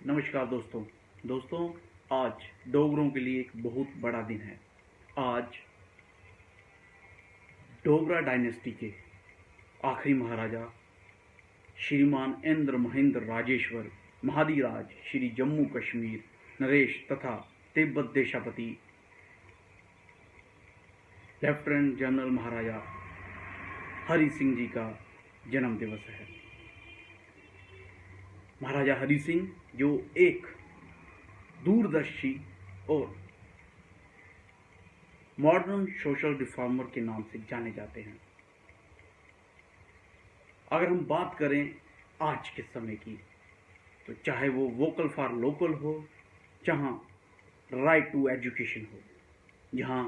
नमस्कार दोस्तों आज डोगरों के लिए एक बहुत बड़ा दिन है। आज डोगरा डायनेस्टी के आखिरी महाराजा श्रीमान इंद्र महेंद्र राजेश्वर महाधिराज श्री जम्मू कश्मीर नरेश तथा तिब्बत देशापति लेफ्टिनेंट जनरल महाराजा हरि सिंह जी का जन्म दिवस है। महाराजा हरि सिंह जो एक दूरदर्शी और मॉडर्न सोशल रिफॉर्मर के नाम से जाने जाते हैं। अगर हम बात करें आज के समय की, तो चाहे वो वोकल फॉर लोकल हो, जहां राइट टू एजुकेशन हो, जहां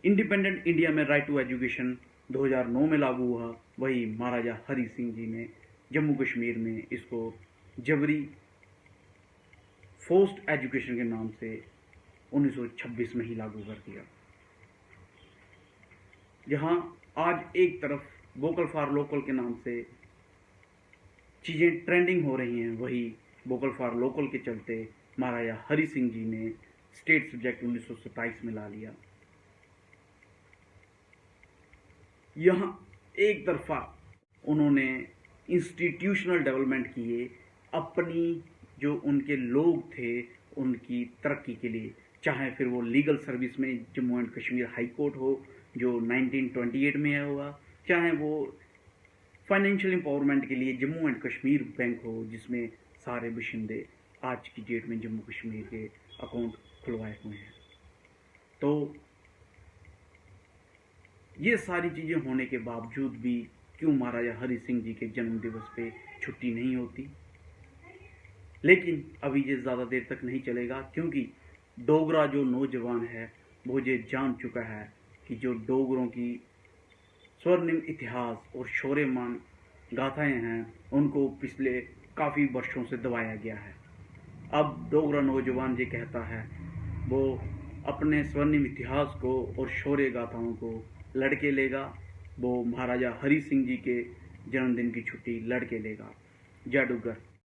इंडिपेंडेंट इंडिया में राइट टू एजुकेशन 2009 में लागू हुआ, वही महाराजा हरि सिंह जी ने जम्मू कश्मीर में इसको जबरी फोर्स्ड एजुकेशन के नाम से 1926 में ही लागू कर दिया। जहां आज एक तरफ वोकल फॉर लोकल के नाम से चीज़ें ट्रेंडिंग हो रही हैं, वही वोकल फॉर लोकल के चलते महाराजा हरि सिंह जी ने स्टेट सब्जेक्ट 1927 में ला लिया। यहाँ एक तरफा उन्होंने इंस्टीट्यूशनल डेवलपमेंट किए, अपनी जो उनके लोग थे उनकी तरक्की के लिए, चाहे फिर वो लीगल सर्विस में Jammu and Kashmir high court हो जो 1928 में हुआ, चाहे वो फाइनेंशियल एम्पावरमेंट के लिए जम्मू एंड कश्मीर बैंक हो, जिसमें सारे बाशिंदे आज की डेट में जम्मू कश्मीर के अकाउंट खुलवाए हुए हैं। तो ये सारी चीज़ें होने के बावजूद भी क्यों महाराजा हरि सिंह जी के जन्म दिवस पे छुट्टी नहीं होती। लेकिन अभी ये ज़्यादा देर तक नहीं चलेगा, क्योंकि डोगरा जो नौजवान है वो ये जान चुका है कि जो डोगरों की स्वर्णिम इतिहास और शौर्यमान गाथाएं हैं उनको पिछले काफ़ी वर्षों से दबाया गया है। अब डोगरा नौजवान ये कहता है वो अपने स्वर्णिम इतिहास को और शौर्य गाथाओं को लड़के लेगा, वो महाराजा हरि सिंह जी के जन्मदिन की छुट्टी लड़के लेगा। जय डोगर।